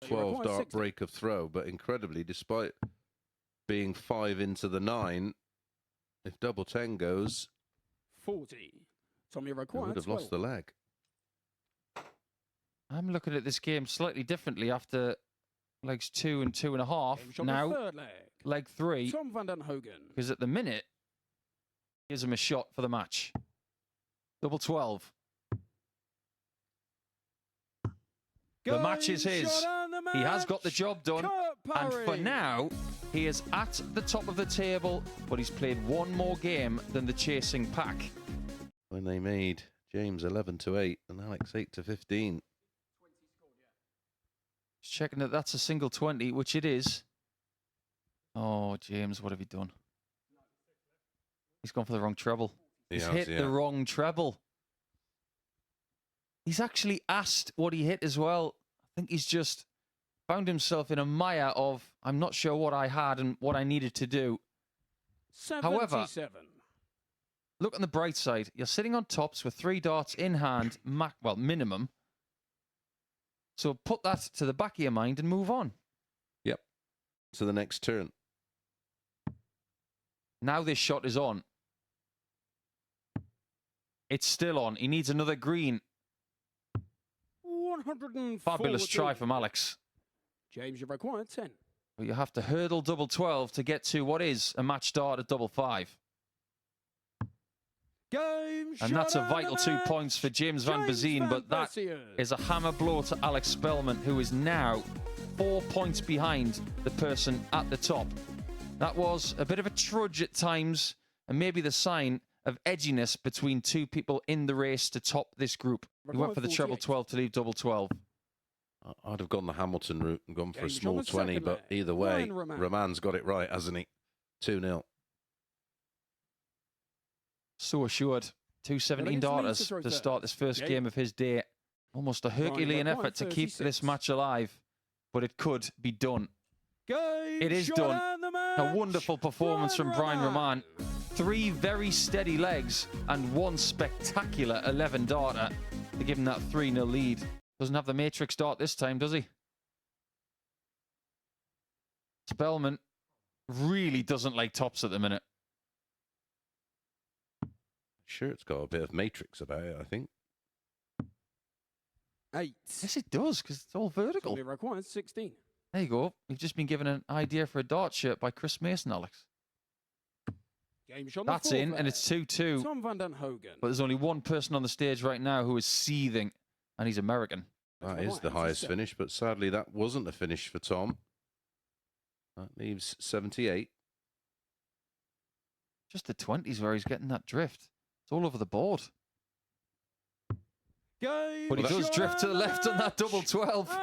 12 dart break of throw, but incredibly, despite being 5 into the 9, if double 10 goes, 40. Tommy he would have lost the leg. I'm looking at this game slightly differently after legs 2 and 2.5. Now, leg 3. Tom van den Hogen. Because at the minute, gives him a shot for the match. Double 12. The match is his. He has got the job done. And for now, he is at the top of the table, but he's played one more game than the chasing pack. When they made James 11-8 and Alex 8-15. Just checking that that's a single 20, which it is. Oh, James, what have you done? He's gone for the wrong treble. He's hit the wrong treble. He's actually asked what he hit as well. I think he's just found himself in a mire of, I'm not sure what I had and what I needed to do. 77. However, look on the bright side. You're sitting on tops with 3 darts in hand, well, minimum. So put that to the back of your mind and move on. Yep. To the next turn. Now this shot is on. It's still on. He needs another green. 140. Fabulous try from Alex. James, you've required 10. But you have to hurdle double 12 to get to what is a match start at double 5. And that's a vital 2 points for James Van Bazien, but that is a hammer blow to Alex Spellman, who is now 4 points behind the person at the top. That was a bit of a trudge at times, and maybe the sign of edginess between two people in the race to top this group. He went for the treble 12 to leave double 12. I'd have gone the Hamilton route and gone for a small 20, but either way, Roman's got it right, hasn't he? 2-0. So assured. 217 darters to start this first game of his day. Almost a Herculean effort to keep this match alive, but it could be done. It is done. A wonderful performance from Brian Roman. 3 very steady legs and 1 spectacular 11 darter to give him that 3-0 lead. Doesn't have the matrix dart this time, does he? Spellman really doesn't like tops at the minute. Sure, it's got a bit of matrix about it, I think. 8. Yes, it does, because it's all vertical. It requires 16. There you go. You've just been given an idea for a dart shirt by Chris Mason, Alex. That's in, and it's 2-2. Tom van den Hogen. But there's only one person on the stage right now who is seething, and he's American. That is the highest finish, but sadly that wasn't a finish for Tom. That leaves 78. Just the 20s where he's getting that drift. It's all over the board. But he does drift to the left on that double 12.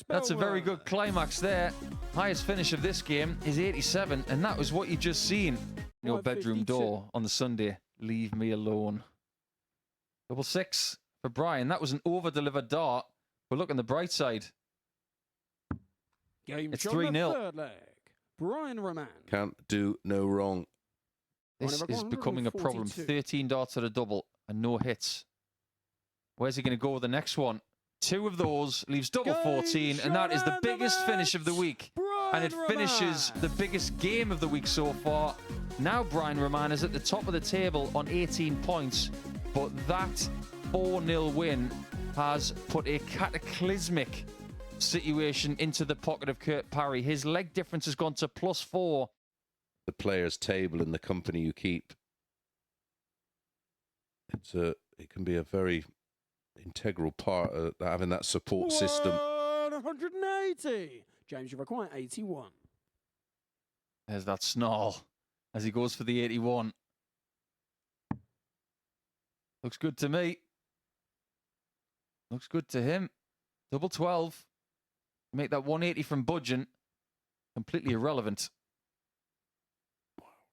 That's a very good climax there. Highest finish of this game is 87, and that was what you just seen. Your bedroom door on the Sunday. Leave me alone. Double 6 for Brian. That was an over-delivered dart. But look on the bright side. It's 3-0. Brian Roman. Can't do no wrong. This is becoming a problem. 13 darts at a double and no hits. Where's he going to go with the next one? 2 of those leaves double 14, and that is the biggest finish of the week. And it finishes the biggest game of the week so far. Now Brian Roman is at the top of the table on 18 points, but that 4-0 win has put a cataclysmic situation into the pocket of Kurt Parry. His leg difference has gone to +4. The player's table and the company you keep. It can be a very integral part of having that support system. 180. James, you require 81. There's that snarl as he goes for the 81. Looks good to me. Looks good to him. Double 12. Make that 180 from Bodden completely irrelevant.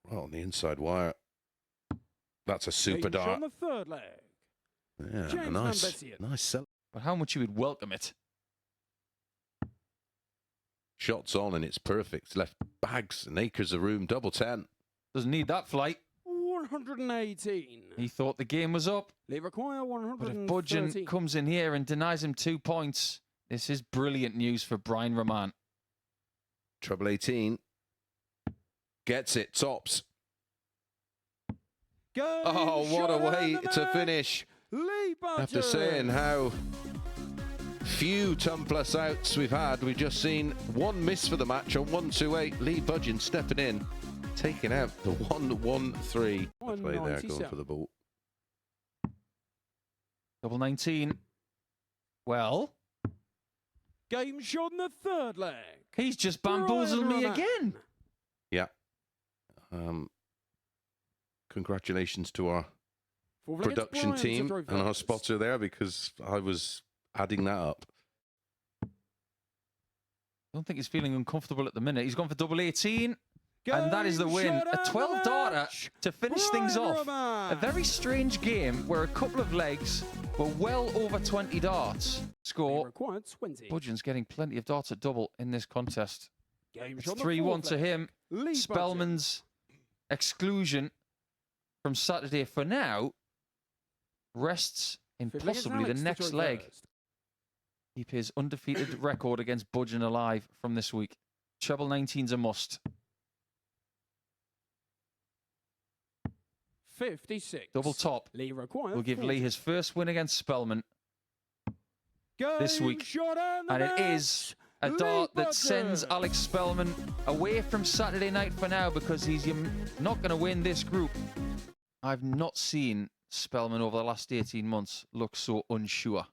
Well, on the inside wire. That's a super dart. On the third leg. Yeah, nice sell. But how much you would welcome it. Shots on and it's perfect. It's left bags and acres of room. Double 10. Doesn't need that flight. 118. He thought the game was up. They require 130. But if Bodden comes in here and denies him 2 points, This is brilliant news for Brian Roman. Treble 18. Gets it. Tops. Oh, what a way to finish. After saying how few 10+ outs we've had, we've just seen one miss for the match on 128. Lee Budgeon stepping in, taking out the 1-1-3. Play there, going for the ball. Double 19. Well, Game shot in the third leg. He's just bamboozled me again. Yeah. Congratulations to our production team and our spotter there, because I was adding that up. I don't think he's feeling uncomfortable at the minute. He's gone for double 18. And that is the win. A 12-darter to finish things off. A very strange game where a couple of legs were well over 20 darts. Score. Budgeon's getting plenty of darts at double in this contest. It's 3-1 to him. Spellman's exclusion from Saturday for now rests in possibly the next leg. Keep his undefeated record against Budgeon alive from this week. Treble 19's a must. 56. Double top will give Lee his first win against Spellman this week. And it is a dart that sends Alex Spellman away from Saturday night for now, because he's not going to win this group. I've not seen Spellman over the last 18 months look so unsure.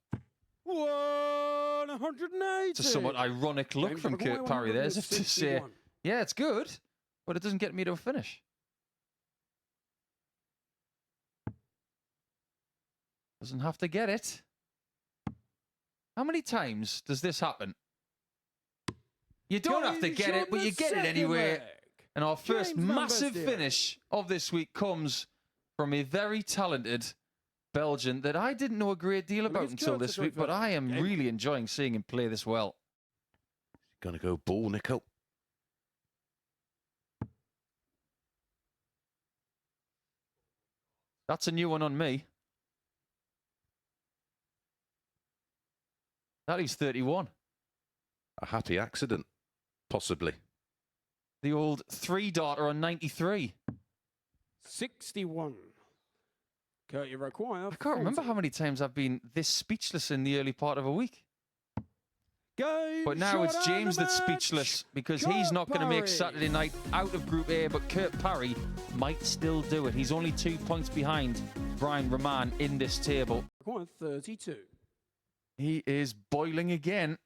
180. It's a somewhat ironic look from Kurt Parry there, as if to say, yeah, it's good, but it doesn't get me to a finish. Doesn't have to get it. How many times does this happen? You don't have to get it, but you get it anyway. And our first massive finish of this week comes from a very talented Belgian that I didn't know a great deal about until this week, but I am really enjoying seeing him play this well. Gonna go ball, Nico. That's a new one on me. That leaves 31. A happy accident, possibly. The old 3-darter on 93. 61. Kurt, you require. I can't remember how many times I've been this speechless in the early part of a week. But now it's James that's speechless, because he's not going to make Saturday night out of Group A, but Kurt Parry might still do it. He's only 2 points behind Brian Roman in this table. 32. He is boiling again.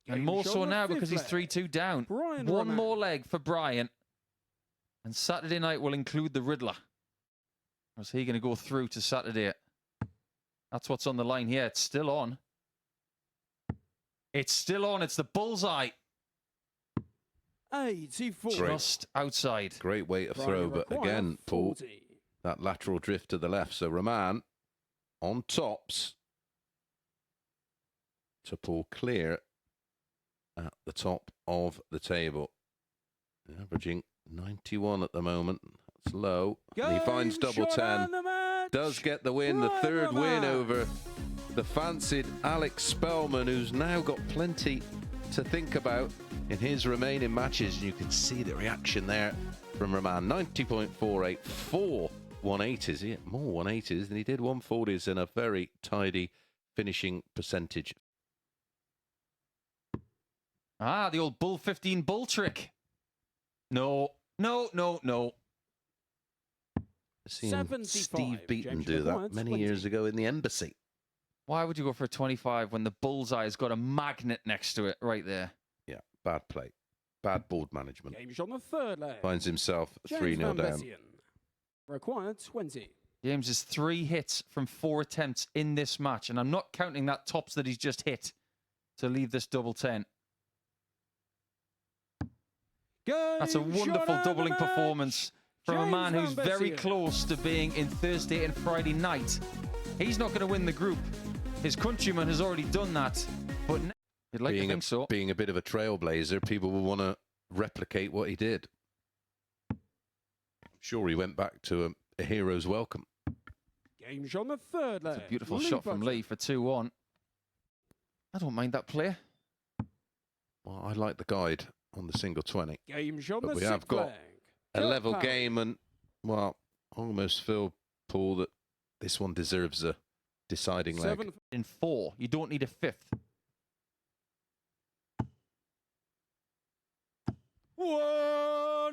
And more so now because he's 3-2 down. One more leg for Brian. And Saturday night will include the Riddler. Or is he going to go through to Saturday? That's what's on the line here. It's still on. It's still on. It's the bullseye. 84. Just outside. Great way to throw, but again, Paul, that lateral drift to the left. So Roman on tops to pull clear at the top of the table. Averaging 91 at the moment. That's low. And he finds double 10. Does get the win, the third win over the fancied Alex Spellman, who's now got plenty to think about in his remaining matches. And you can see the reaction there from Roman. 90.48, 4 180s. He had more 180s than he did 140s, and a very tidy finishing percentage. Ah, the old bull 15 bull trick. No, no, no, no. Seen Steve Beaton do that many years ago in the embassy. Why would you go for a 25 when the bullseye's got a magnet next to it right there? Yeah, bad play. Bad board management. James on the third leg. Finds himself 3-0 down. Required 20. James is 3 hits from 4 attempts in this match, and I'm not counting that tops that he's just hit to leave this double 10. That's a wonderful doubling performance from a man who's very close to being in Thursday and Friday night. He's not going to win the group. His countryman has already done that, but you'd like to think so. Being a bit of a trailblazer, people will want to replicate what he did. I'm sure he went back to a hero's welcome. James on the third leg. It's a beautiful shot from Lee for 2-1. I don't mind that play. Well, I like the guide on the single 20. Game shot But the we have sixth got leg. A Kurt level Parry. game, and, well, I almost feel, Paul, that this one deserves a deciding leg. 7. In 4, you don't need a 5th.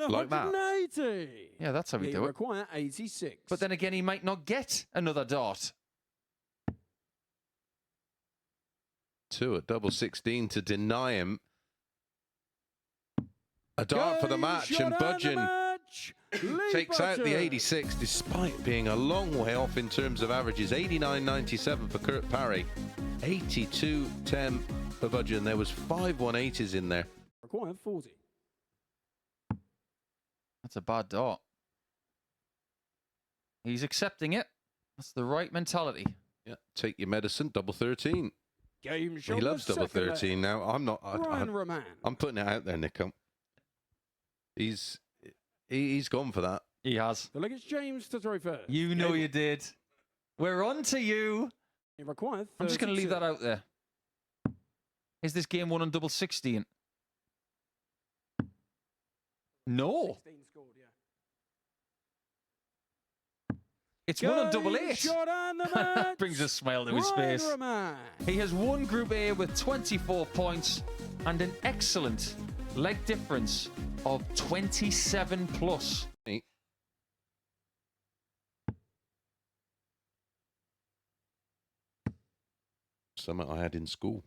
Like that. 180. Yeah, that's how we You do it. require 86. But then again, he might not get another dart. 2 at double 16 to deny him a dart for the Game match, shot and and the Bodden match. Lee takes out the Bodden. 86 despite being a long way off in terms of averages. 89.97 for Kurt Parry, 82.10 for Bodden. There was 5 180s in there. Require 40. That's a bad dart. He's accepting it. That's the right mentality. Yeah, take your medicine, double 13. Game shot He loves the double second leg. 13 now. I'm not. Ryan Roman. I'm putting it out there, Nico. He's gone for that. He has. The leg is James to throw first. You know you did. We're on to you. You require 32. I'm just going to leave that out there. Is this game 1 on double 16? No. 16 scored, yeah. It's 1 on double Game 8. shot and the match. Brings a smile to his Ryan face. Roman. He has won Group A with 24 points and an excellent leg difference of 27 plus. Something I had in school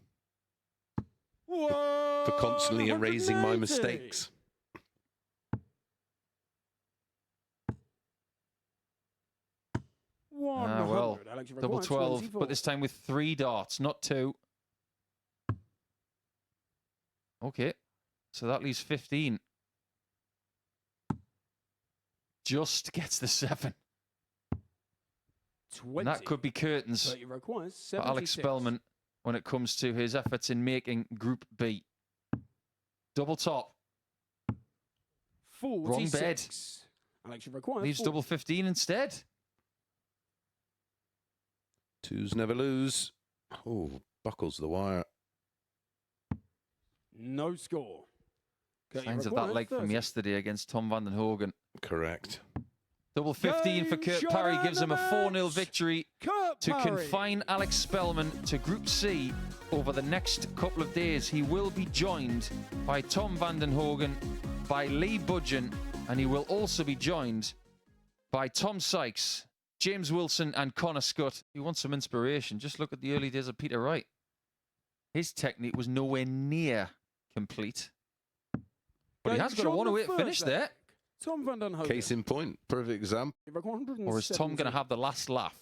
Whoa, for constantly erasing my 180. mistakes. Well, Alex, you double require 12, 24. but this time with 3 darts, not 2. Okay, so that leaves 15. Just gets the 7. 20. And that could be curtains So you require for Alex 76. Spellman when it comes to his efforts in making Group B. Double top. 46. Wrong bed. Alex, you require Leaves 40. double 15 instead. 2s never lose. Oh, buckles the wire. No score. Okay, you Signs of require that leg from 30. yesterday against Tom van den Hogen. Correct. Double 15 for Game Kurt shot Parry and gives the him a 4-0 match. victory Kurt to Parry. confine Alex Spellman to Group C over the next couple of days. He will be joined by Tom van den Hogen, by Lee Bodden, and he will also be joined by Tom Sykes, James Wilson and Connor Scott. If you want some inspiration, just look at the early days of Peter Wright. His technique was nowhere near complete. But he has got a 108 finish there. Tom van den Hogen. Case in point, perfect example. You require 170. Or is Tom going to have the last laugh?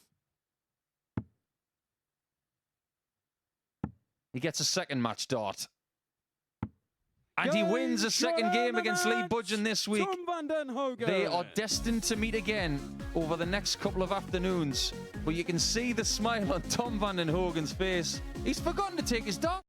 He gets a second match dart. And he wins a second game against Lee Bodden this week. Tom van den Hogen. They are destined to meet again over the next couple of afternoons. But you can see the smile on Tom van den Hogen's face. He's forgotten to take his dart.